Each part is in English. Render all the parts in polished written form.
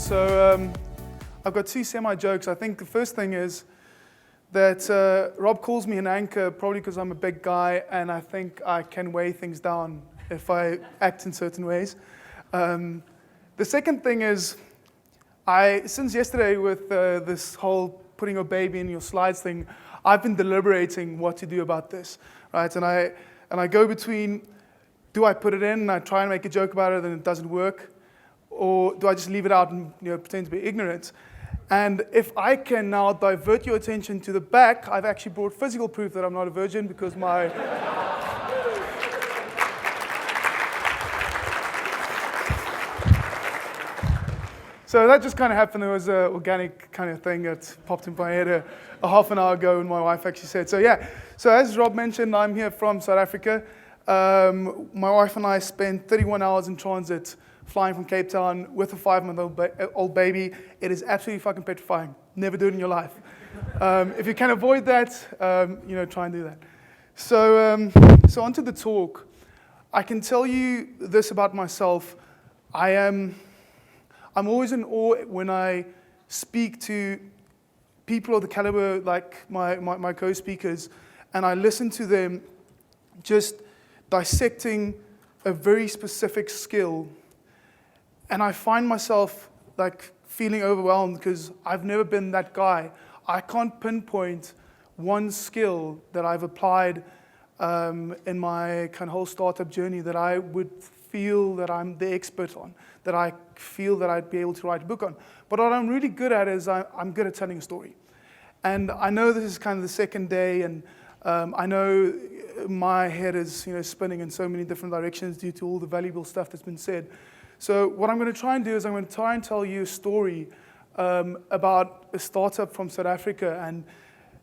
So I've got two semi-jokes. I think the first thing is that Rob calls me an anchor probably because I'm a big guy and I think I can weigh things down if I act in certain ways. The second thing is, since yesterday with this whole putting your baby in your slides thing, I've been deliberating what to do about this, right? And I go between, do I put it in and I try and make a joke about it and it doesn't work? Or do I just leave it out and pretend to be ignorant? And if I can now divert your attention to the back, I've actually brought physical proof that I'm not a virgin because my... So that just kind of happened. There was an organic kind of thing that popped into my head a half an hour ago, and my wife actually said. So yeah, so as Rob mentioned, I'm here from South Africa. My wife and I spent 31 hours in transit flying from Cape Town with a 5-month-old baby. It is absolutely fucking petrifying. Never do it in your life. If you can avoid that, try and do that. So onto the talk. I can tell you this about myself. I'm always in awe when I speak to people of the caliber like my co-speakers, and I listen to them just dissecting a very specific skill. And I find myself like feeling overwhelmed because I've never been that guy. I can't pinpoint one skill that I've applied in my kind of whole startup journey that I would feel that I'm the expert on, that I feel that I'd be able to write a book on. But what I'm really good at is I'm good at telling a story. And I know this is kind of the second day, and I know my head is spinning in so many different directions due to all the valuable stuff that's been said. So what I'm going to try and do is I'm going to try and tell you a story about a startup from South Africa and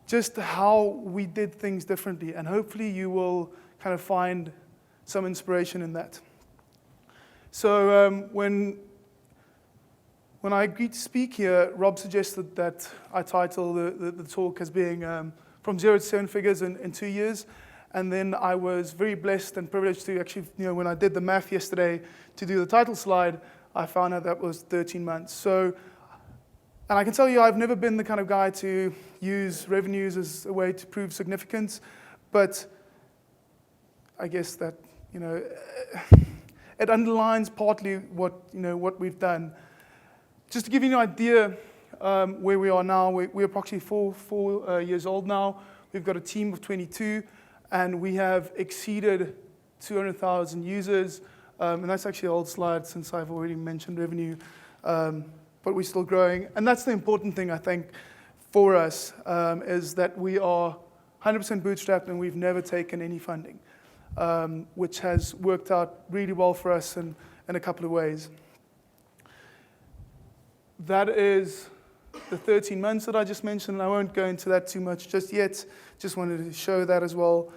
just how we did things differently. And hopefully you will kind of find some inspiration in that. So when I agreed to speak here, Rob suggested that I title the talk as being from 0 to 7 figures in 2 years. And then I was very blessed and privileged to actually, when I did the math yesterday to do the title slide, I found out that was 13 months. So, and I can tell you I've never been the kind of guy to use revenues as a way to prove significance, but I guess that, it underlines partly what we've done. Just to give you an idea where we are now, we're approximately four years old now. We've got a team of 22. And we have exceeded 200,000 users. And that's actually an old slide since I've already mentioned revenue. But we're still growing. And that's the important thing, I think, for us, is that we are 100% bootstrapped and we've never taken any funding, which has worked out really well for us in a couple of ways. That is the 13 months that I just mentioned. I won't go into that too much just yet. Just wanted to show that as well.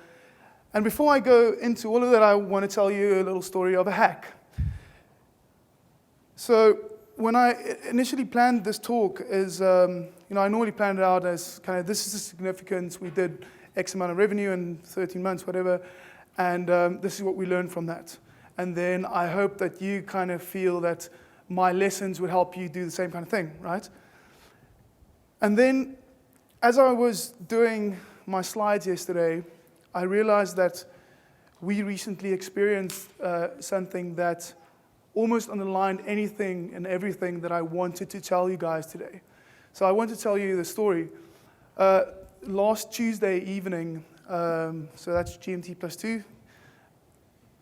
And before I go into all of that, I want to tell you a little story of a hack. So when I initially planned this talk, I normally planned it out as kind of, this is the significance. We did X amount of revenue in 13 months, whatever. And this is what we learned from that. And then I hope that you kind of feel that my lessons would help you do the same kind of thing, right? And then, as I was doing my slides yesterday, I realized that we recently experienced something that almost underlined anything and everything that I wanted to tell you guys today. So I want to tell you the story. Last Tuesday evening, so that's GMT +2,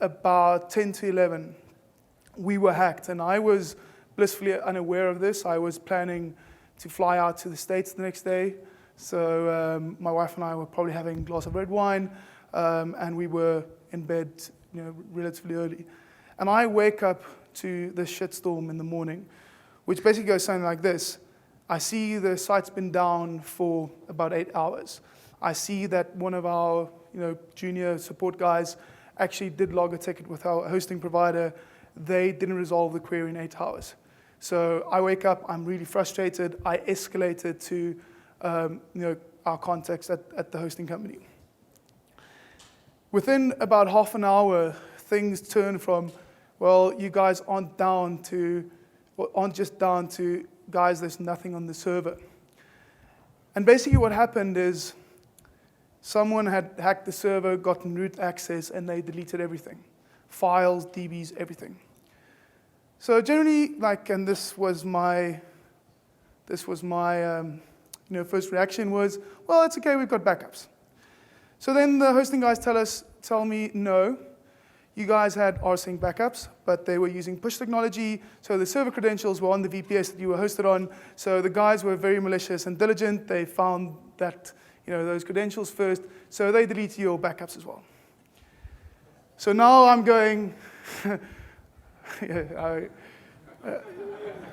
about 10 to 11, we were hacked. And I was blissfully unaware of this. I was planning to fly out to the States the next day. So my wife and I were probably having a glass of red wine, and we were in bed relatively early. And I wake up to this shitstorm in the morning, which basically goes something like this. I see the site's been down for about 8 hours. I see that one of our junior support guys actually did log a ticket with our hosting provider. They didn't resolve the query in 8 hours. So I wake up, I'm really frustrated. I escalated to our contacts at the hosting company. Within about half an hour, things turn from, well, you guys aren't down to aren't just down to, guys, there's nothing on the server. And basically what happened is someone had hacked the server, gotten root access, and they deleted everything. Files, DBs, everything. So generally, and this was my first reaction was, well, it's okay, we've got backups. So then the hosting guys tell me, no, you guys had rsync backups, but they were using push technology, so the server credentials were on the VPS that you were hosted on. So the guys were very malicious and diligent. They found that those credentials first, so they deleted your backups as well. So now I'm going,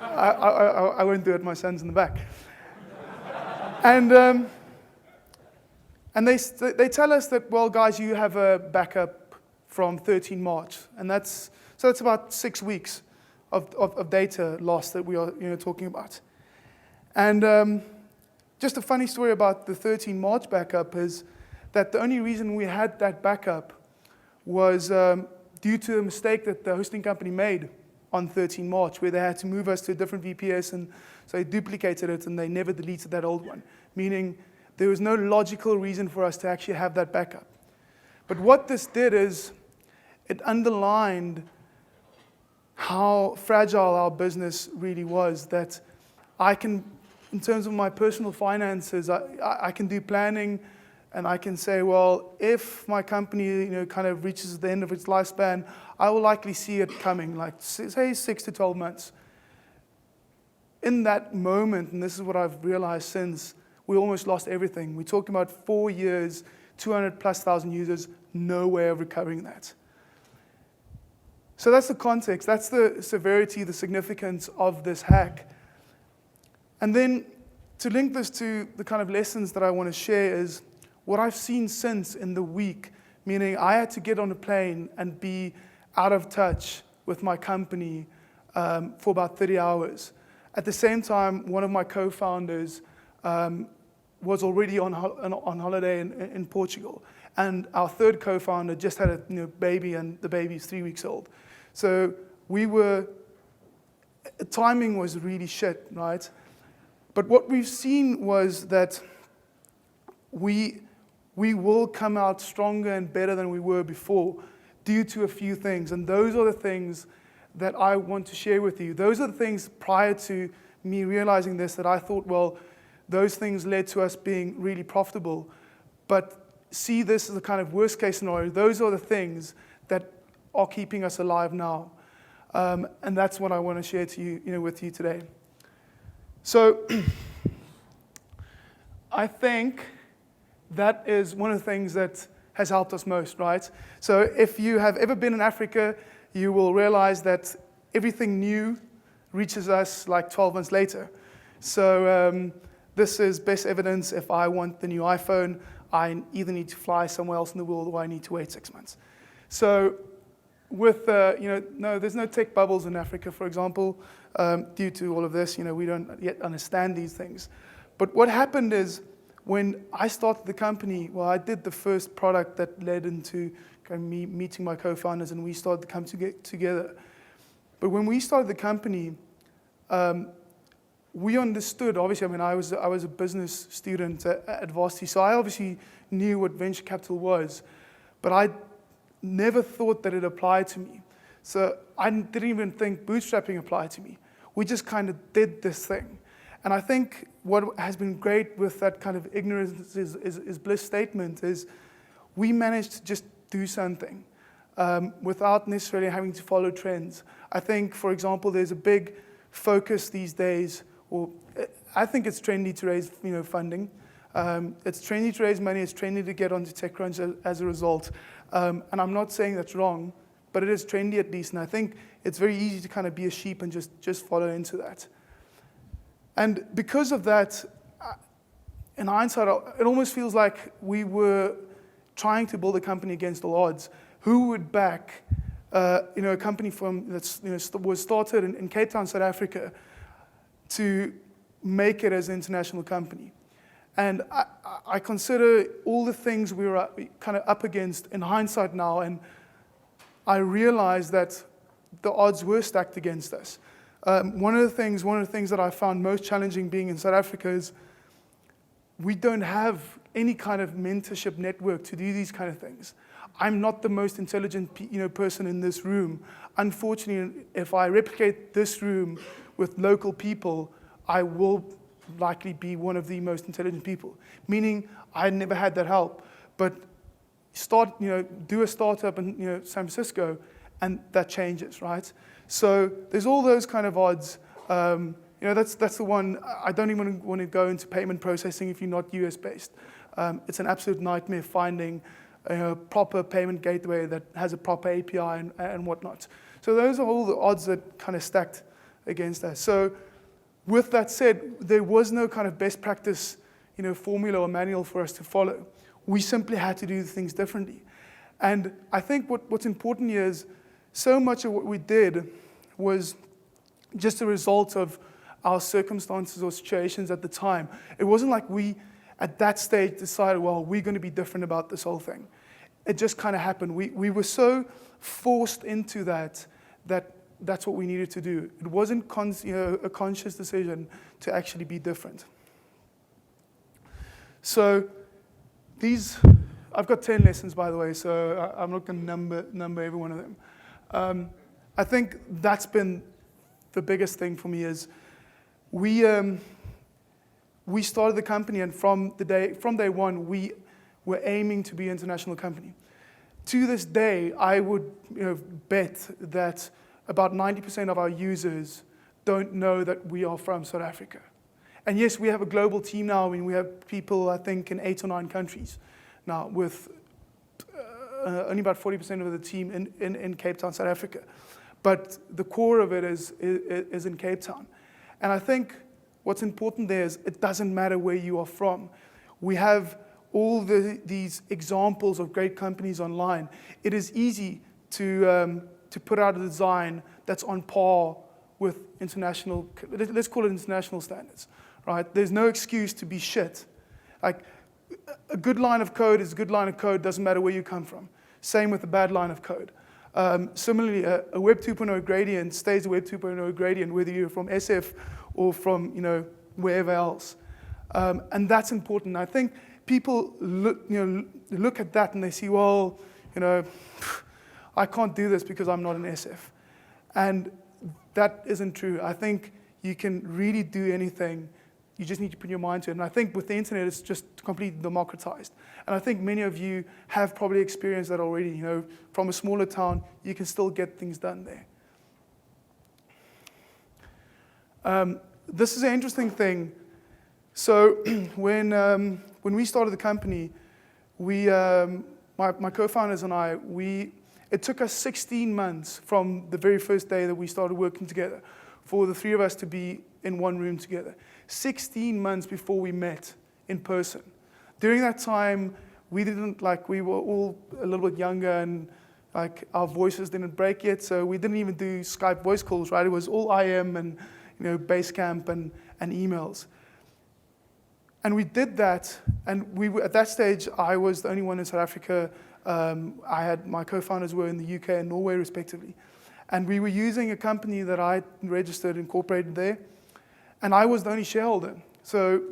I won't do it, my son's in the back. And they tell us that, well, guys, you have a backup from 13 March, and that's about 6 weeks of data loss that we are talking about. And just a funny story about the 13 March backup is that the only reason we had that backup was due to a mistake that the hosting company made on 13 March, where they had to move us to a different VPS, and so they duplicated it, and they never deleted that old one, meaning there was no logical reason for us to actually have that backup. But what this did is it underlined how fragile our business really was, that I can, in terms of my personal finances, I can do planning, and I can say, well, if my company kind of reaches the end of its lifespan, I will likely see it coming, like say 6 to 12 months. In that moment, and this is what I've realized since, we almost lost everything. We're talking about 4 years, 200,000+ users, no way of recovering that. So that's the context, that's the severity, the significance of this hack. And then to link this to the kind of lessons that I want to share is what I've seen since in the week, meaning I had to get on a plane and be out of touch with my company for about 30 hours. At the same time, one of my co-founders was already on holiday in Portugal. And our third co-founder just had a baby, and the baby's 3 weeks old. So timing was really shit, right? But what we've seen was that we will come out stronger and better than we were before due to a few things. And those are the things that I want to share with you. Those are the things prior to me realizing this that I thought, well, those things led to us being really profitable. But see this as a kind of worst case scenario. Those are the things that are keeping us alive now. And that's what I want to share to you, with you today. So I think that is one of the things that has helped us most, right? So if you have ever been in Africa, you will realize that everything new reaches us like 12 months later. So this is best evidence. If I want the new iPhone, I either need to fly somewhere else in the world or I need to wait 6 months. So with, no, there's no tech bubbles in Africa, for example, due to all of this. We don't yet understand these things. But what happened is when I started the company, well, I did the first product that led into me meeting my co-founders, and we started to come together. But when we started the company, we understood, obviously, I was a business student at varsity, so I obviously knew what venture capital was, but I never thought that it applied to me. So I didn't even think bootstrapping applied to me. We just kind of did this thing. And I think what has been great with that kind of ignorance is bliss statement is we managed to just do something without necessarily having to follow trends. I think, for example, there's a big focus these days, or I think it's trendy to raise funding. It's trendy to raise money. It's trendy to get onto TechCrunch as a result. And I'm not saying that's wrong, but it is trendy at least. And I think it's very easy to kind of be a sheep and just follow into that. And because of that, in hindsight, it almost feels like we were trying to build a company against all odds. Who would back a company that was started in Cape Town, South Africa, to make it as an international company? And I consider all the things we were kind of up against in hindsight now, and I realized that the odds were stacked against us. One of the things that I found most challenging being in South Africa is we don't have any kind of mentorship network to do these kind of things. I'm not the most intelligent person in this room. Unfortunately, if I replicate this room with local people, I will likely be one of the most intelligent people. Meaning, I never had that help. But do a startup in San Francisco, and that changes, right? So there's all those kind of odds. That's the one. I don't even want to go into payment processing if you're not US based. It's an absolute nightmare finding a proper payment gateway that has a proper API and whatnot. So those are all the odds that kind of stacked against us. So with that said, there was no kind of best practice, formula or manual for us to follow. We simply had to do things differently. And I think what's important here is so much of what we did was just a result of our circumstances or situations at the time. It wasn't like we, at that stage, decided, well, we're going to be different about this whole thing. It just kind of happened. We were so forced into that's what we needed to do. It wasn't a conscious decision to actually be different. So I've got 10 lessons, by the way, so I'm not going to number every one of them. I think that's been the biggest thing for me is we started the company, and from day one, we were aiming to be an international company. To this day, I would bet that about 90% of our users don't know that we are from South Africa. And yes, we have a global team now. I mean, we have people, I think, in 8 or 9 countries now, with only about 40% of the team in Cape Town, South Africa. But the core of it is in Cape Town. And I think what's important there is it doesn't matter where you are from. We have all these examples of great companies online. It is easy to put out a design that's on par with international, let's call it international standards, right? There's no excuse to be shit. Like, a good line of code is a good line of code, doesn't matter where you come from. Same with a bad line of code. Similarly, a Web 2.0 gradient stays a Web 2.0 gradient, whether you're from SF or from wherever else. And that's important. I think people look at that and they see, well, I can't do this because I'm not an SF. And that isn't true. I think you can really do anything. You just need to put your mind to it. And I think with the internet, it's just completely democratized. And I think many of you have probably experienced that already. From a smaller town, you can still get things done there. This is an interesting thing. So when we started the company, my co-founders and I, it took us 16 months from the very first day that we started working together for the 3 of us to be in one room together. 16 months before we met in person. During that time, we were all a little bit younger and our voices didn't break yet, so we didn't even do Skype voice calls, right? It was all IM and Basecamp and emails. And we did that, and at that stage, I was the only one in South Africa. My co-founders were in the UK and Norway, respectively. And we were using a company that I registered, incorporated there, and I was the only shareholder. So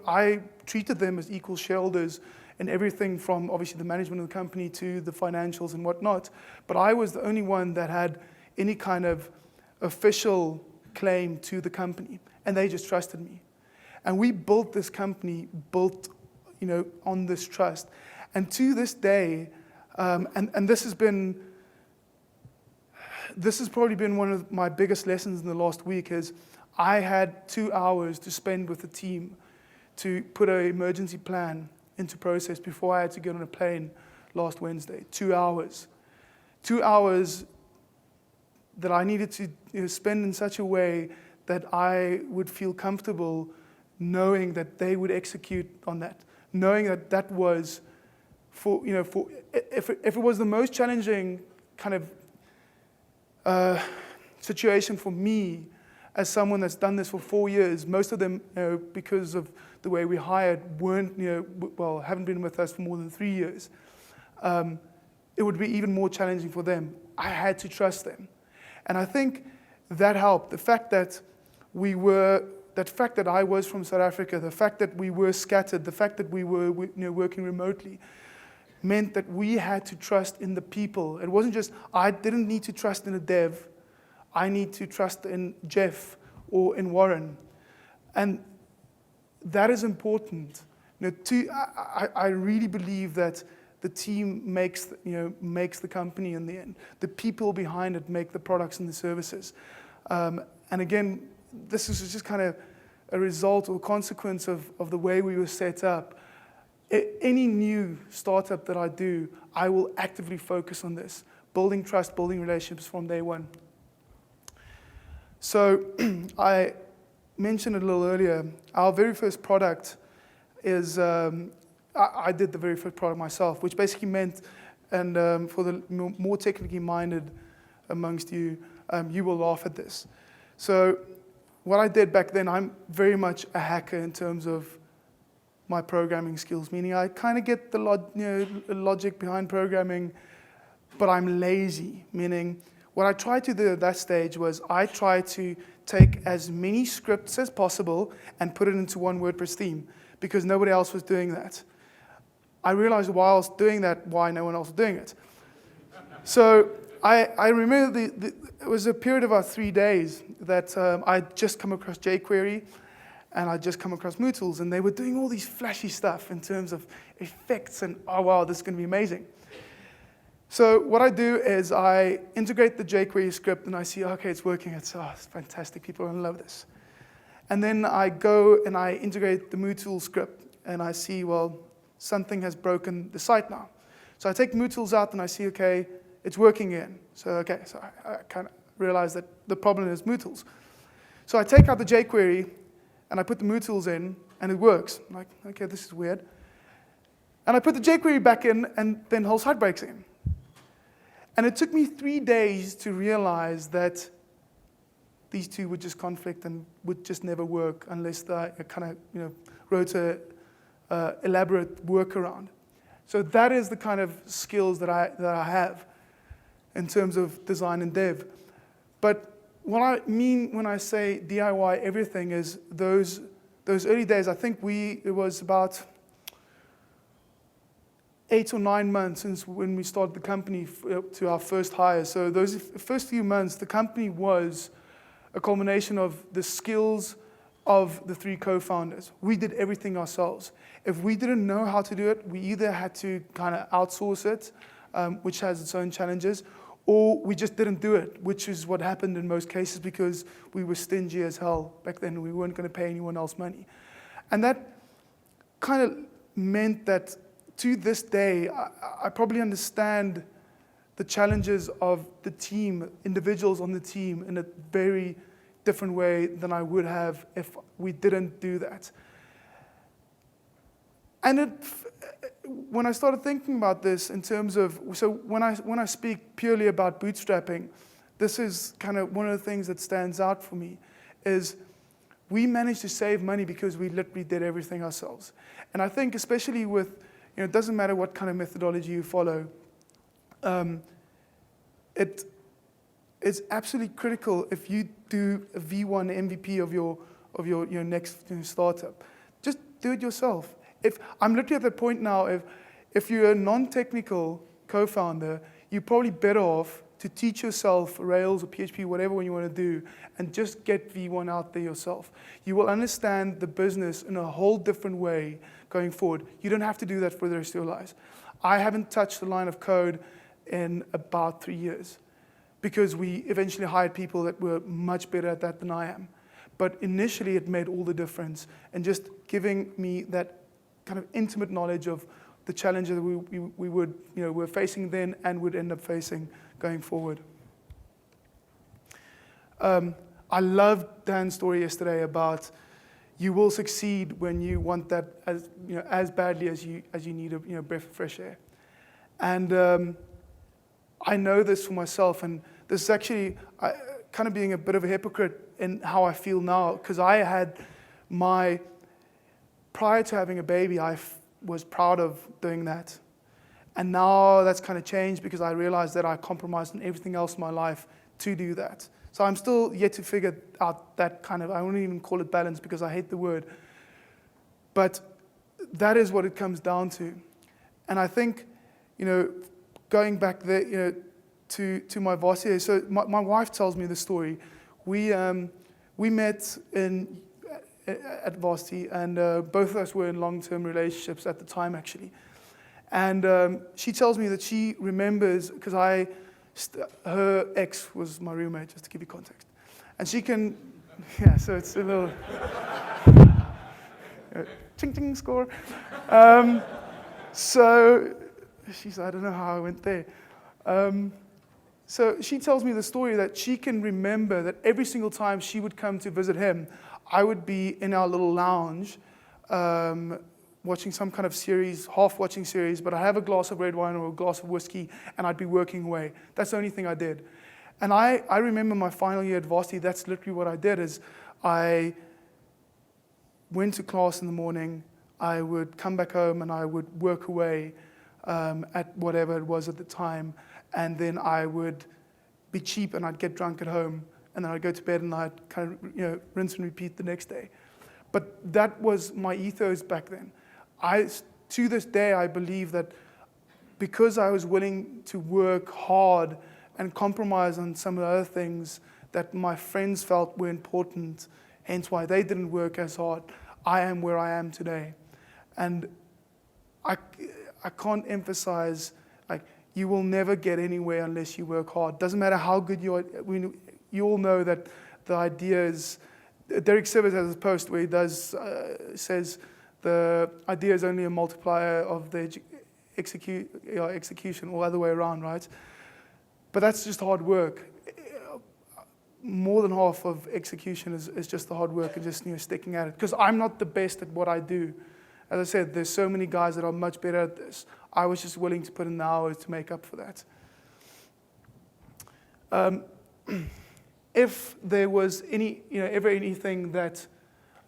I treated them as equal shareholders in everything from obviously the management of the company to the financials and whatnot. But I was the only one that had any kind of official claim to the company, and they just trusted me. And we built this company, on this trust. And to this day, and this has probably been one of my biggest lessons in the last week, is I had 2 hours to spend with the team to put an emergency plan into process before I had to get on a plane last Wednesday. 2 hours. 2 hours that I needed to spend in such a way that I would feel comfortable knowing that they would execute on that, knowing that was if it was the most challenging kind of situation for me as someone that's done this for 4 years. Most of them, because of the way we hired, haven't been with us for more than 3 years. It would be even more challenging for them. I had to trust them. And I think that helped. The fact that I was from South Africa, the fact that we were scattered, the fact that we were working remotely, meant that we had to trust in the people. It wasn't just, I didn't need to trust in a dev. I need to trust in Jeff or in Warren. And that is important. I really believe that the team makes the company in the end. The people behind it make the products and the services. And again, this is just kind of a result or consequence of the way we were set up. Any new startup that I do, I will actively focus on this, building trust, building relationships from day one. So I mentioned it a little earlier. Our very first product is, I did the very first product myself, which basically meant, and for the more technically minded amongst you, you will laugh at this. So what I did back then, I'm very much a hacker in terms of my programming skills, meaning I kind of get the logic behind programming, but I'm lazy, meaning what I tried to do at that stage was I tried to take as many scripts as possible and put it into one WordPress theme because nobody else was doing that. I realized while I was doing that, why no one else was doing it. So I remember it was a period of about 3 days that I'd just come across jQuery and I'd just come across MooTools, and they were doing all these flashy stuff in terms of effects, and oh wow, this is going to be amazing. So what I do is I integrate the jQuery script, and I see, okay, it's working. It's fantastic. People are going to love this. And then I go and I integrate the MooTools script, and I see, well, something has broken the site now. So I take MooTools out, and I see, okay, it's working again. So I kind of realize that the problem is MooTools. So I take out the jQuery, and I put the MooTools in, and it works. I'm like, okay, this is weird. And I put the jQuery back in, and then the whole site breaks again. And it took me 3 days to realize that these two would just conflict and would just never work unless I kind of wrote a elaborate workaround. So that is the kind of skills that I have in terms of design and dev. But what I mean when I say DIY everything is those early days. I think it was about 8 or 9 months since when we started the company to our first hire. So those first few months, the company was a culmination of the skills of the 3 co-founders. We did everything ourselves. If we didn't know how to do it, we either had to kind of outsource it, which has its own challenges, or we just didn't do it, which is what happened in most cases because we were stingy as hell back then. We weren't going to pay anyone else money. And that kind of meant that to this day, I probably understand the challenges of the team, individuals on the team, in a very different way than I would have if we didn't do that. And when I started thinking about this in terms of, so when I speak purely about bootstrapping, this is kind of one of the things that stands out for me, is we managed to save money because we literally did everything ourselves. And I think especially with, it doesn't matter what kind of methodology you follow, it's absolutely critical if you do a V1 MVP of your next startup. Just do it yourself. If I'm literally at that point now, if you're a non-technical co-founder, you're probably better off to teach yourself Rails or PHP, whatever you want to do, and just get V1 out there yourself. You will understand the business in a whole different way going forward. You don't have to do that for the rest of your lives. I haven't touched a line of code in about 3 years because we eventually hired people that were much better at that than I am. But initially, it made all the difference, and just giving me that kind of intimate knowledge of the challenges that we were facing then and would end up facing going forward. I loved Dan's story yesterday about you will succeed when you want that as badly as you need a breath of fresh air. And I know this for myself, and this is actually kind of being a bit of a hypocrite in how I feel now, because I had prior to having a baby, I was proud of doing that. And now that's kind of changed because I realized that I compromised on everything else in my life to do that. So I'm still yet to figure out that kind of, I won't even call it balance because I hate the word. But that is what it comes down to. And I think, going back there, to my varsity, so my wife tells me the story. We met at varsity, and both of us were in long-term relationships at the time, actually. And she tells me that she remembers, because her ex was my roommate, just to give you context. And she can, so it's a little, ting ting score. So she's, I don't know how I went there. So she tells me the story that she can remember that every single time she would come to visit him, I would be in our little lounge, watching some kind of series, half-watching series, but I have a glass of red wine or a glass of whiskey, and I'd be working away. That's the only thing I did. And I remember my final year at varsity, that's literally what I did, is I went to class in the morning, I would come back home, and I would work away at whatever it was at the time, and then I would be cheap, and I'd get drunk at home, and then I'd go to bed, and I'd kind of rinse and repeat the next day. But that was my ethos back then. To this day, I believe that because I was willing to work hard and compromise on some of the other things that my friends felt were important, hence why they didn't work as hard, I am where I am today. And I can't emphasize, you will never get anywhere unless you work hard. Doesn't matter how good you are. You all know that the idea is, Derek Sivers has a post where he says the idea is only a multiplier of the execution, or other way around, right? But that's just hard work. More than half of execution is just the hard work and just sticking at it. Because I'm not the best at what I do. As I said, there's so many guys that are much better at this. I was just willing to put in the hours to make up for that. If there was ever anything that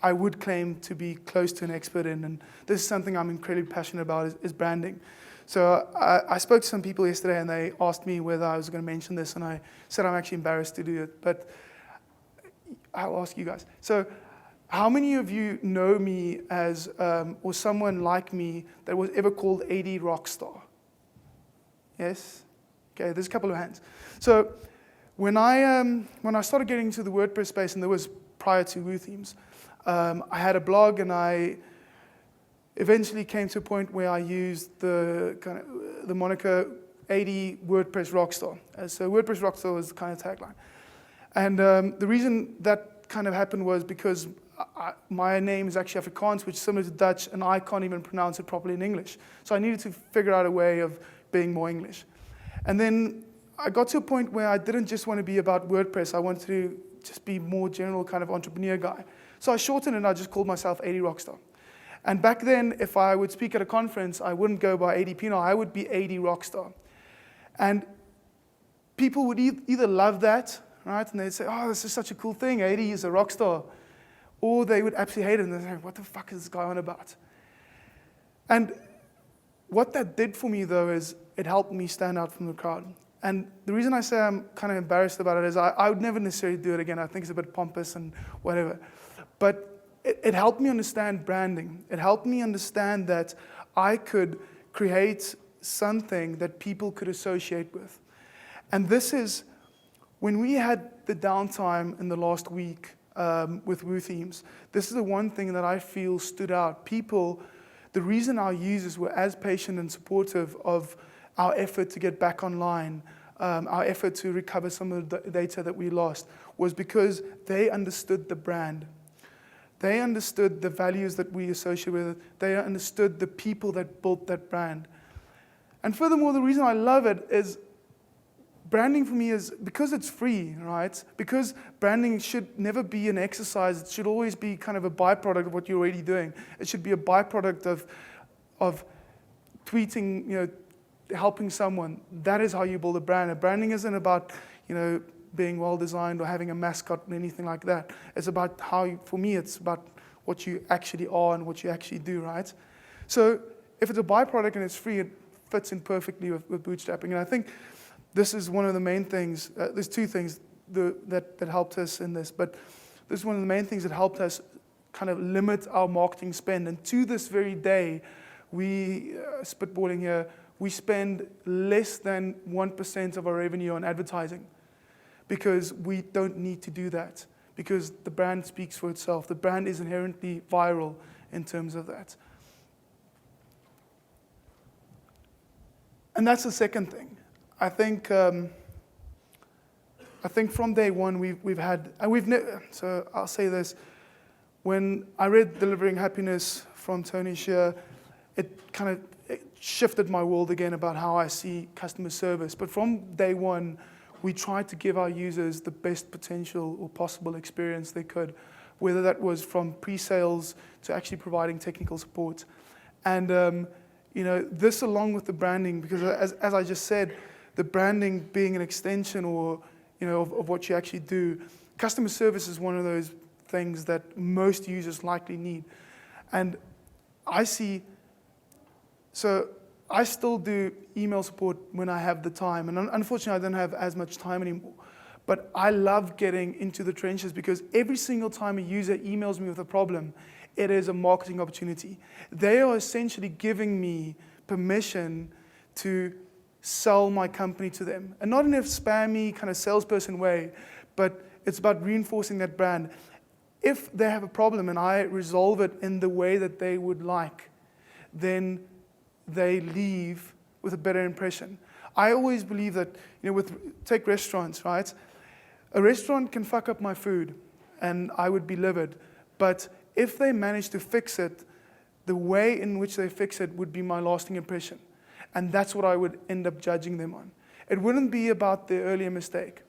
I would claim to be close to an expert in, and this is something I'm incredibly passionate about, is branding. So I spoke to some people yesterday, and they asked me whether I was going to mention this, and I said I'm actually embarrassed to do it, but I'll ask you guys. So how many of you know me as, or someone like me that was ever called Adii Rockstar? Yes? Okay, there's a couple of hands. So when I started getting into the WordPress space, and there was prior to Woothemes, I had a blog, and I eventually came to a point where I used the moniker Adii WordPress Rockstar. So WordPress Rockstar was the kind of tagline. And the reason that kind of happened was because my name is actually Afrikaans, which is similar to Dutch, and I can't even pronounce it properly in English. So I needed to figure out a way of being more English. And then I got to a point where I didn't just want to be about WordPress. I wanted to just be more general kind of entrepreneur guy. So I shortened it, and I just called myself Adii Rockstar. And back then, if I would speak at a conference, I wouldn't go by Adii Pienaar, I would be Adii Rockstar. And people would either love that, right? And they'd say, oh, this is such a cool thing, Adii is a rock star. Or they would absolutely hate it, and they'd say, what the fuck is this guy on about? And what that did for me, though, is it helped me stand out from the crowd. And the reason I say I'm kind of embarrassed about it is I would never necessarily do it again. I think it's a bit pompous and whatever. But it helped me understand branding. It helped me understand that I could create something that people could associate with. And this is, when we had the downtime in the last week with Woothemes, this is the one thing that I feel stood out. People, the reason our users were as patient and supportive of our effort to get back online, our effort to recover some of the data that we lost, was because they understood the brand. They understood the values that we associate with it. They understood the people that built that brand. And furthermore, the reason I love it is branding for me is because it's free, right? Because branding should never be an exercise. It should always be kind of a byproduct of what you're already doing. It should be a byproduct of tweeting, helping someone. That is how you build a brand. And branding isn't about, being well designed or having a mascot or anything like that. It's about for me, it's about what you actually are and what you actually do, right? So if it's a byproduct and it's free, it fits in perfectly with bootstrapping. And I think this is one of the main things. There's two things. that helped us in this. But this is one of the main things that helped us kind of limit our marketing spend. And to this very day, we, spitballing here, we spend less than 1% of our revenue on advertising because we don't need to do that, because the brand speaks for itself. The brand is inherently viral in terms of that. And that's the second thing. I think from day one we've had, and we've never, so I'll say this, when I read Delivering Happiness from Tony Shear, it shifted my world again about how I see customer service. But from day one, we tried to give our users the best potential or possible experience they could, whether that was from pre-sales to actually providing technical support. And this along with the branding, because as I just said, the branding being an extension or of what you actually do, customer service is one of those things that most users likely need. And I still do email support when I have the time, and unfortunately I don't have as much time anymore. But I love getting into the trenches because every single time a user emails me with a problem, it is a marketing opportunity. They are essentially giving me permission to sell my company to them. And not in a spammy kind of salesperson way, but it's about reinforcing that brand. If they have a problem and I resolve it in the way that they would like, then they leave with a better impression. I always believe that, take restaurants, right? A restaurant can fuck up my food and I would be livid. But if they manage to fix it, the way in which they fix it would be my lasting impression. And that's what I would end up judging them on. It wouldn't be about the earlier mistake.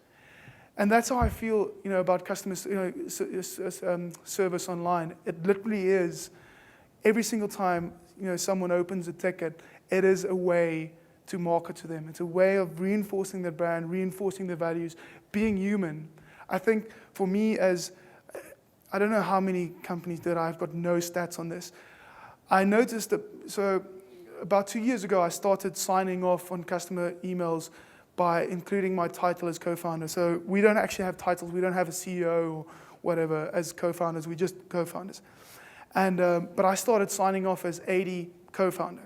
And that's how I feel, about customer service online. It literally is, every single time, someone opens a ticket, it is a way to market to them. It's a way of reinforcing their brand, reinforcing their values, being human. I think for me I don't know how many companies that I've got no stats on this. I noticed that, so about 2 years ago, I started signing off on customer emails by including my title as co-founder. So we don't actually have titles. We don't have a CEO or whatever as co-founders. We're just co-founders. And but I started signing off as Adii co-founder.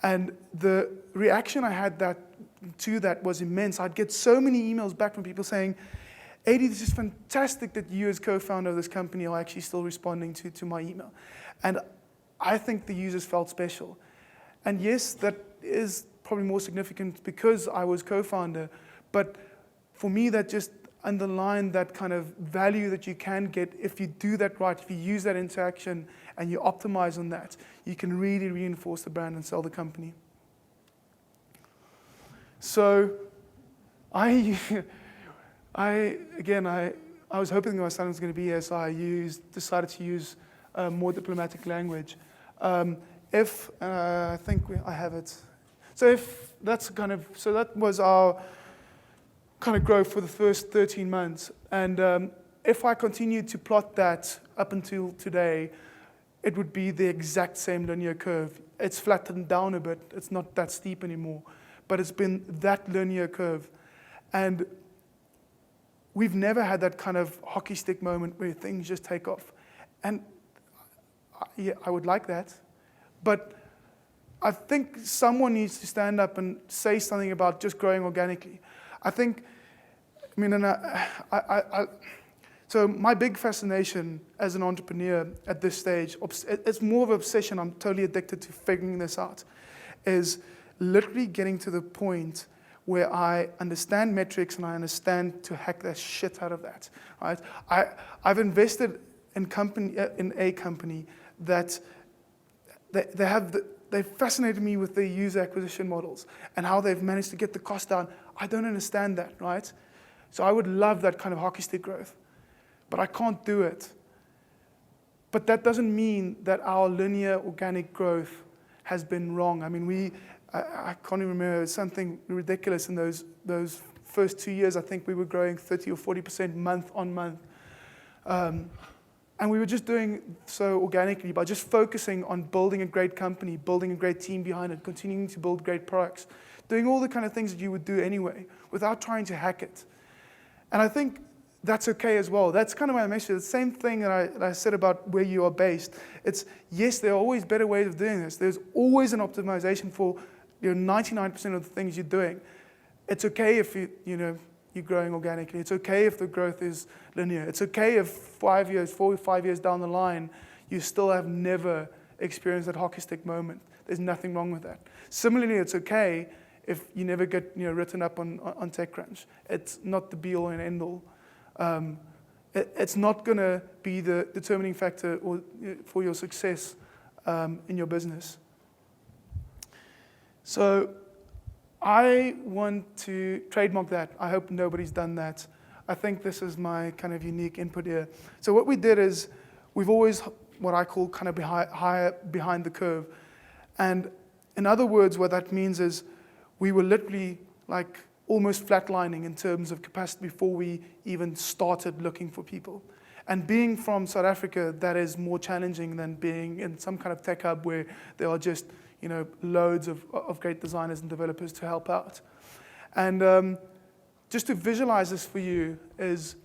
And the reaction I had to that was immense. I'd get so many emails back from people saying, Adii, this is fantastic that you as co-founder of this company are actually still responding to my email. And I think the users felt special. And yes, that is probably more significant because I was co-founder, but for me that just underlined that kind of value that you can get if you do that right, if you use that interaction and you optimize on that, you can really reinforce the brand and sell the company. So I was hoping my son was going to be here, so I decided to use more diplomatic language. I think I have it. So that was our kind of growth for the first 13 months. And if I continued to plot that up until today, it would be the exact same linear curve. It's flattened down a bit. It's not that steep anymore, but it's been that linear curve. And we've never had that kind of hockey stick moment where things just take off. And yeah, I would like that. But I think someone needs to stand up and say something about just growing organically. So my big fascination as an entrepreneur at this stage, it's more of an obsession, I'm totally addicted to figuring this out, is literally getting to the point where I understand metrics and I understand to hack the shit out of that, right? I've invested in a company that they fascinated me with their user acquisition models and how they've managed to get the cost down. I don't understand that, right? So I would love that kind of hockey stick growth, but I can't do it. But that doesn't mean that our linear organic growth has been wrong. I mean, I can't even remember, something ridiculous in those first 2 years. I think we were growing 30 or 40% month on month. And we were just doing so organically by just focusing on building a great company, building a great team behind it, continuing to build great products, doing all the kind of things that you would do anyway without trying to hack it. And I think that's okay as well. That's kind of my message. The same thing that I said about where you are based. It's, yes, there are always better ways of doing this. There's always an optimization for 99% of the things you're doing. It's okay if you're growing organically. It's okay if the growth is linear. It's okay if 4 or 5 years down the line, you still have never experienced that hockey stick moment. There's nothing wrong with that. Similarly, it's okay if you never get written up on TechCrunch. It's not the be-all and end-all. It's not going to be the determining factor for your success in your business. So I want to trademark that. I hope nobody's done that. I think this is my kind of unique input here. So what we did is we've always what I call kind of higher behind the curve. And in other words, what that means is we were literally like almost flatlining in terms of capacity before we even started looking for people. And being from South Africa, that is more challenging than being in some kind of tech hub where there are just loads of great designers and developers to help out. And just to visualize this for you is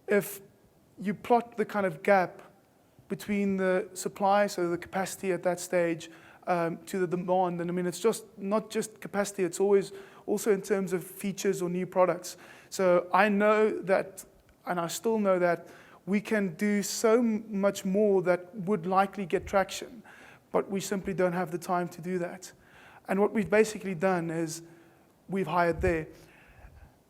if you plot the kind of gap between the supply, so the capacity at that stage, to the demand. And I mean, it's just not just capacity, it's always also in terms of features or new products. So I know that, and I still know that, we can do so much more that would likely get traction, but we simply don't have the time to do that. And what we've basically done is we've hired there.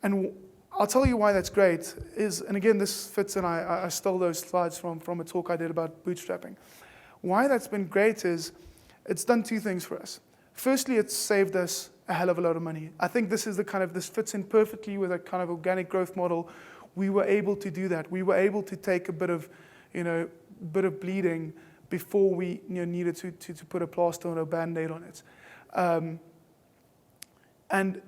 And I'll tell you why that's great is, and again, this fits in, I stole those slides from a talk I did about bootstrapping. Why that's been great is it's done two things for us. Firstly, it's saved us a hell of a lot of money. I think this is this fits in perfectly with a kind of organic growth model. We were able to do that. We were able to take a bit of bleeding before we needed to put a plaster or a Band-Aid on it. And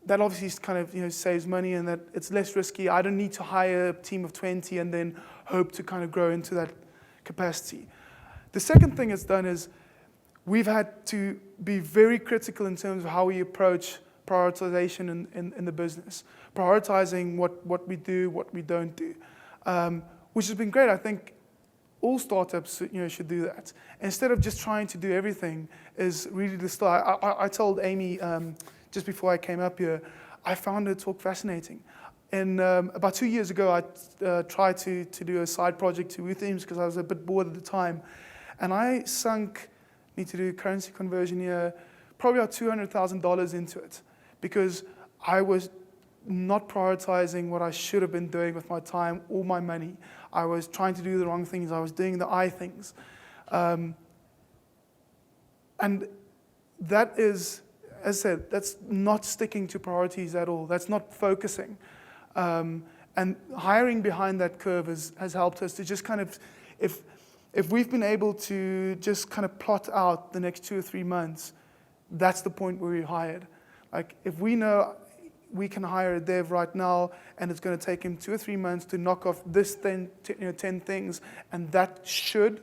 that obviously kind of saves money and that it's less risky. I don't need to hire a team of 20 and then hope to kind of grow into that capacity. The second thing it's done is we've had to be very critical in terms of how we approach prioritization in the business, prioritizing what we do, what we don't do, which has been great. I think all startups should do that. Instead of just trying to do everything is really the start. I told Amy just before I came up here, I found her talk fascinating. And about 2 years ago, I tried to do a side project to Woothemes because I was a bit bored at the time. And I need to do currency conversion here, probably about $200,000 into it because I was not prioritizing what I should have been doing with my time or my money. I was trying to do the wrong things. I was doing the I things. And that is, as I said, that's not sticking to priorities at all. That's not focusing. And hiring behind that curve has helped us to just kind of, if we've been able to just kind of plot out the next 2 or 3 months, that's the point where we hired. Like if we know we can hire a dev right now and it's going to take him 2 or 3 months to knock off this 10 things and that should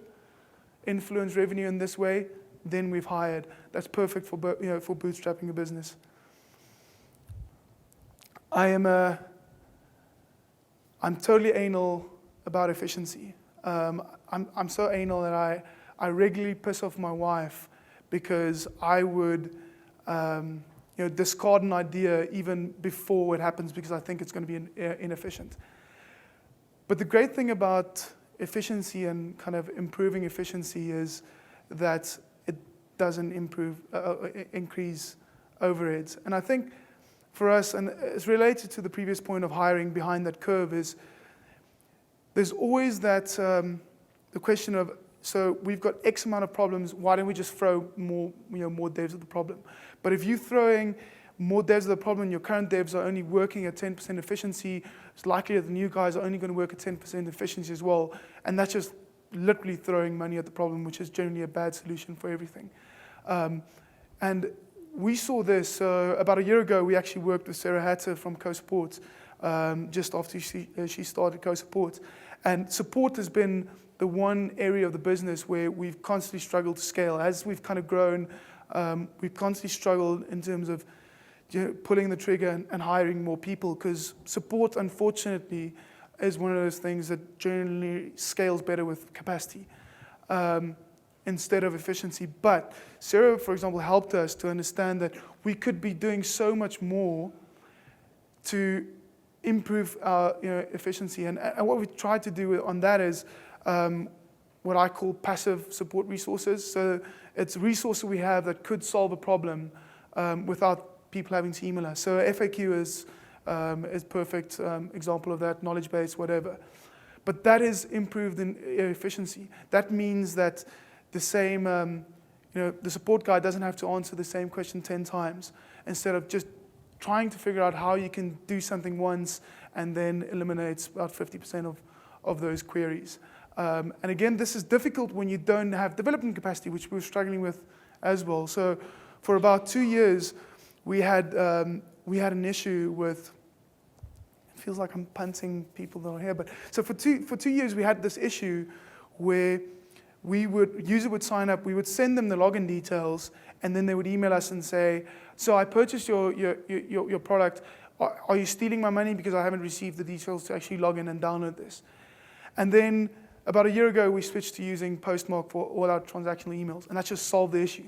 influence revenue in this way, then we've hired. That's perfect for bootstrapping a business. I'm totally anal about efficiency. I'm so anal that I regularly piss off my wife because I would discard an idea even before it happens because I think it's going to be inefficient. But the great thing about efficiency and kind of improving efficiency is that it doesn't increase overheads. And I think for us, and it's related to the previous point of hiring behind that curve, is there's always that the question of, so we've got X amount of problems, why don't we just throw more devs at the problem? But if you're throwing more devs at the problem and your current devs are only working at 10% efficiency, it's likely that the new guys are only going to work at 10% efficiency as well. And that's just literally throwing money at the problem, which is generally a bad solution for everything. And we saw this about a year ago. We actually worked with Sarah Hatter from Co-Support just after she started Co-Support. And support has been the one area of the business where we've constantly struggled to scale. As we've kind of grown, we've constantly struggled in terms of pulling the trigger and hiring more people, because support, unfortunately, is one of those things that generally scales better with capacity instead of efficiency. But Sarah, for example, helped us to understand that we could be doing so much more to improve our efficiency. And what we tried to do on that is what I call passive support resources. So it's resources we have that could solve a problem without people having to email us. So FAQ is perfect example of that, knowledge base, whatever. But that is improved in efficiency. That means that the same, the support guy doesn't have to answer the same question 10 times, instead of just trying to figure out how you can do something once and then eliminates about 50% of those queries. And again, this is difficult when you don't have development capacity, which we were struggling with as well. So for about 2 years, we had an issue with, it feels like I'm punting people that are here, but so for two years we had this issue where user would sign up, we would send them the login details, and then they would email us and say, so I purchased your product, are you stealing my money because I haven't received the details to actually log in and download this? And then about a year ago, we switched to using Postmark for all our transactional emails, and that just solved the issue.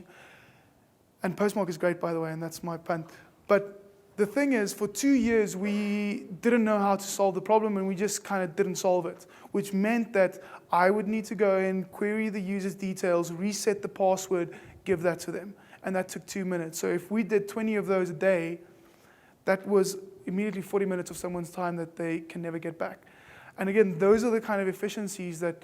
And Postmark is great, by the way, and that's my punt. But the thing is, for 2 years, we didn't know how to solve the problem, and we just kind of didn't solve it, which meant that I would need to go in, query the user's details, reset the password, give that to them. And that took 2 minutes. So if we did 20 of those a day, that was immediately 40 minutes of someone's time that they can never get back. And again, those are the kind of efficiencies that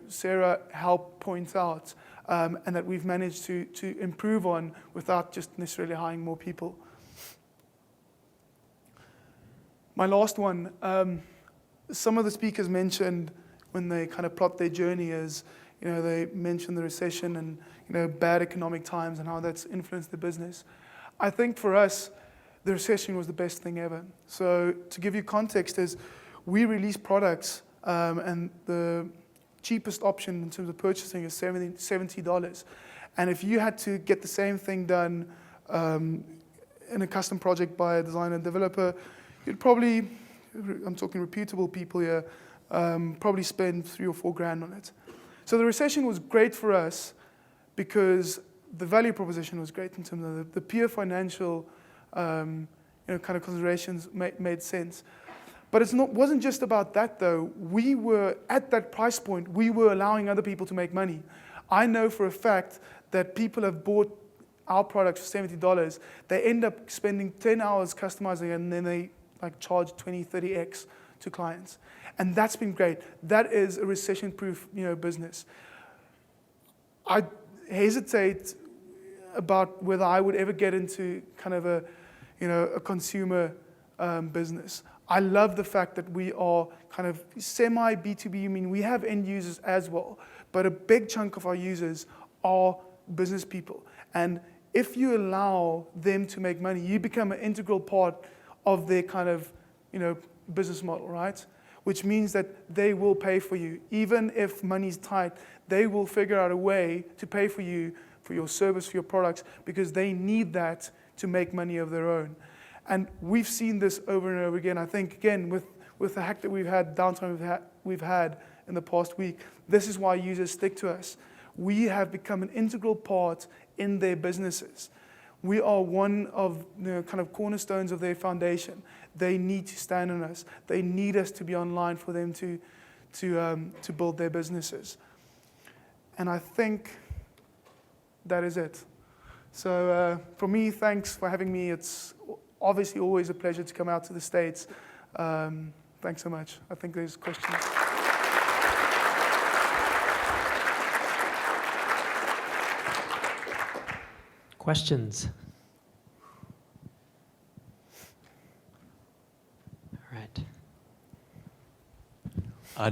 Sarah helped point out, and that we've managed to improve on without just necessarily hiring more people. My last one, some of the speakers mentioned when they kind of plot their journey is, they mentioned the recession and bad economic times and how that's influenced the business. I think for us, the recession was the best thing ever. So to give you context is, we release products and the cheapest option in terms of purchasing is $70. And if you had to get the same thing done in a custom project by a designer and developer, you'd probably, I'm talking reputable people here, probably spend $3,000 or $4,000 on it. So the recession was great for us because the value proposition was great in terms of the pure financial kind of considerations made sense. But it wasn't just about that, though. We were, at that price point, we were allowing other people to make money. I know for a fact that people have bought our products for $70. They end up spending 10 hours customizing it, and then they charge 20, 30x to clients. And that's been great. That is a recession-proof business. I hesitate about whether I would ever get into kind of a consumer business. I love the fact that we are kind of semi B2B. I mean, we have end users as well, but a big chunk of our users are business people. And if you allow them to make money, you become an integral part of their kind of business model, right? Which means that they will pay for you. Even if money's tight, they will figure out a way to pay for you, for your service, for your products, because they need that to make money of their own. And we've seen this over and over again. I think, again, with the hack that we've had, downtime we've had in the past week, this is why users stick to us. We have become an integral part in their businesses. We are one of the kind of cornerstones of their foundation. They need to stand on us. They need us to be online for them to build their businesses. And I think that is it. So for me, thanks for having me. It's obviously always a pleasure to come out to the States. Thanks so much. I think there's questions. Questions? All right.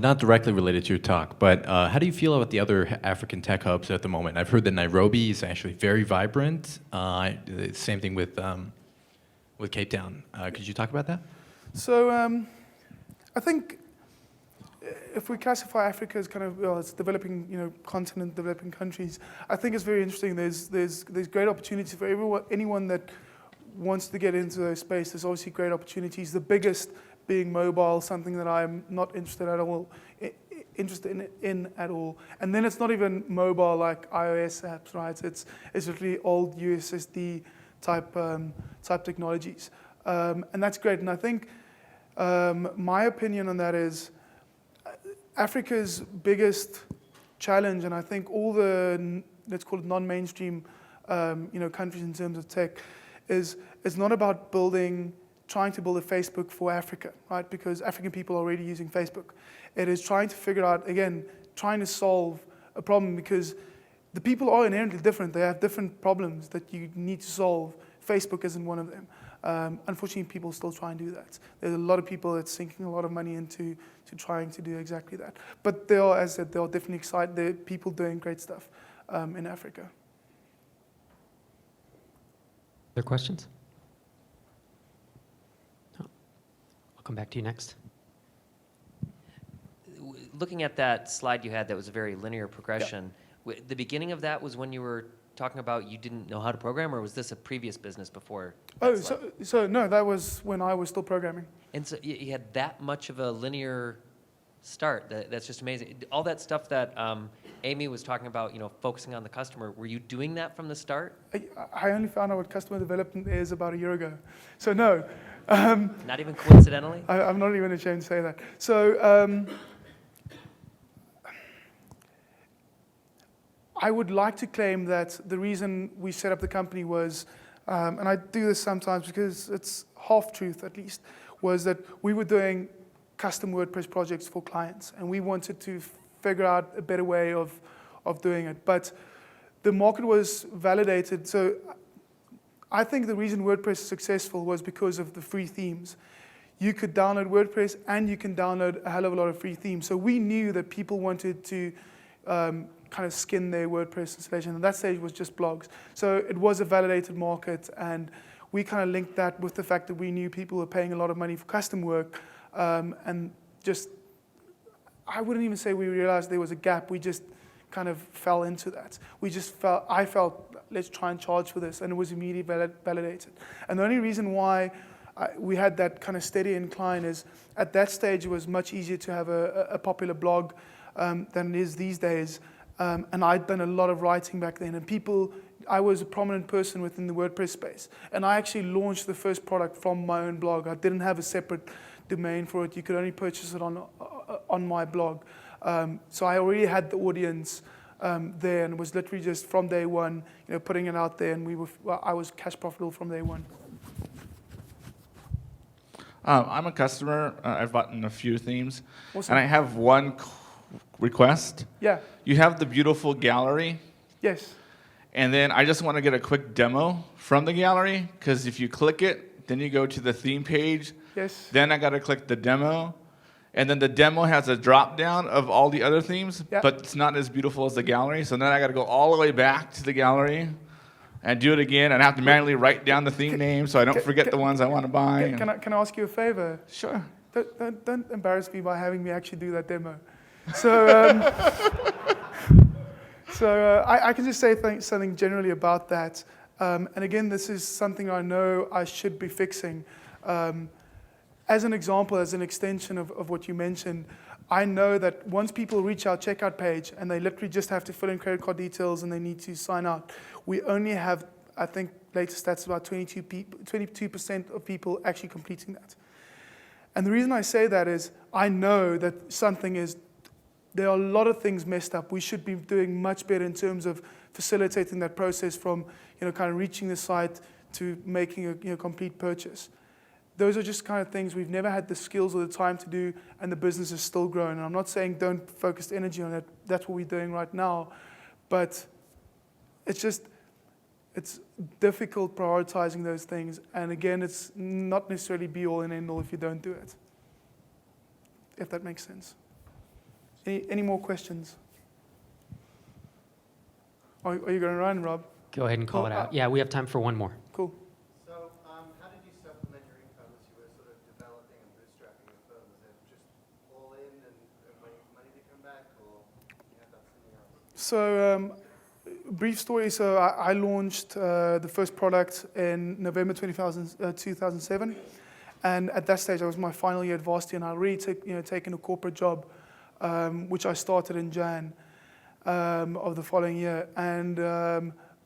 Not directly related to your talk, but how do you feel about the other African tech hubs at the moment? I've heard that Nairobi is actually very vibrant. Same thing with Cape Town. Could you talk about that? So I think if we classify Africa as kind of, it's developing, continent, developing countries, I think it's very interesting. There's great opportunity for anyone that wants to get into those space, there's obviously great opportunities. The biggest being mobile, something that I'm not interested in at all. And then it's not even mobile like iOS apps, right? It's literally old USSD type technologies, and that's great. And I think my opinion on that is Africa's biggest challenge, and I think all the, let's call it non-mainstream countries in terms of tech, is it's not about trying to build a Facebook for Africa, right? Because African people are already using Facebook. It is trying to figure out, again, trying to solve a problem, because the people are inherently different. They have different problems that you need to solve. Facebook isn't one of them. Unfortunately, people still try and do that. There's a lot of people that's sinking a lot of money into trying to do exactly that. But there are, as I said, there are definitely excited. There are people doing great stuff in Africa. Other questions? No. I'll come back to you next. Looking at that slide you had that was a very linear progression, the beginning of that was when you were talking about you didn't know how to program, or was this a previous business before? So no, that was when I was still programming. And so you had that much of a linear start. That's just amazing. All that stuff that Amy was talking about, focusing on the customer, were you doing that from the start? I only found out what customer development is about a year ago. So no. Not even coincidentally? I'm not even ashamed to say that. So I would like to claim that the reason we set up the company was, and I do this sometimes because it's half truth at least, was that we were doing custom WordPress projects for clients, and we wanted to figure out a better way of doing it. But the market was validated. So I think the reason WordPress is successful was because of the free themes. You could download WordPress and you can download a hell of a lot of free themes. So we knew that people wanted to kind of skin their WordPress installation. And that stage was just blogs. So it was a validated market, and we kind of linked that with the fact that we knew people were paying a lot of money for custom work. And just, I wouldn't even say we realized there was a gap. We just kind of fell into that. I felt, let's try and charge for this. And it was immediately validated. And the only reason why we had that kind of steady incline is at that stage it was much easier to have a popular blog than it is these days. And I'd done a lot of writing back then, and I was a prominent person within the WordPress space. And I actually launched the first product from my own blog. I didn't have a separate domain for it. You could only purchase it on my blog. So I already had the audience there, and it was literally just from day one, putting it out there, and I was cash profitable from day one. I'm a customer. I've bought a few themes. Awesome. And I have one request. Yeah. You have the beautiful gallery. Yes. And then I just want to get a quick demo from the gallery, because if you click it, then you go to the theme page. Yes. Then I got to click the demo. And then the demo has a drop down of all the other themes, but it's not as beautiful as the gallery. So then I got to go all the way back to the gallery and do it again, and I have to manually write down the theme names so I don't forget the ones I want to buy. Can I ask you a favor? Sure. Don't embarrass me by having me actually do that demo. So, I can just say something generally about that. And again, this is something I know I should be fixing. As an example, as an extension of what you mentioned, I know that once people reach our checkout page and they literally just have to fill in credit card details and they need to sign out, we only have, I think, latest stats about 22% of people actually completing that. And the reason I say that is I know that there are a lot of things messed up. We should be doing much better in terms of facilitating that process from, kind of reaching the site to making a complete purchase. Those are just kind of things we've never had the skills or the time to do, and the business is still growing. And I'm not saying don't focus energy on it. That's what we're doing right now. But it's difficult prioritizing those things. And again, it's not necessarily be all and end all if you don't do it. If that makes sense. Any more questions? Are you going to run, Rob? Go ahead and call it out. Yeah, we have time for one more. Cool. So, how did you supplement your income as you were sort of developing and bootstrapping your firm? Was it just all in and waiting for money to come back, or you had that something else? So brief story. So I launched the first product in November 2007, and at that stage I was my final year at varsity, and I really taken a corporate job, which I started in Jan of the following year, and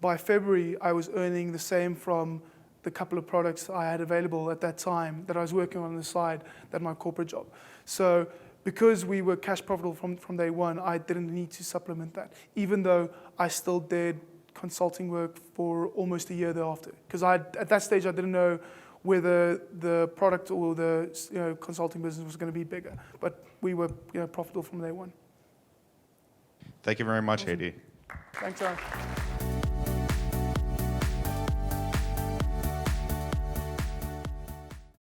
by February I was earning the same from the couple of products I had available at that time that I was working on the side, that my corporate job. So because we were cash profitable from day one, I didn't need to supplement that, even though I still did consulting work for almost a year thereafter. Because at that stage, I didn't know whether the product or the consulting business was going to be bigger. But we were profitable from day one. Thank you very much, Adii. Thanks, Aaron.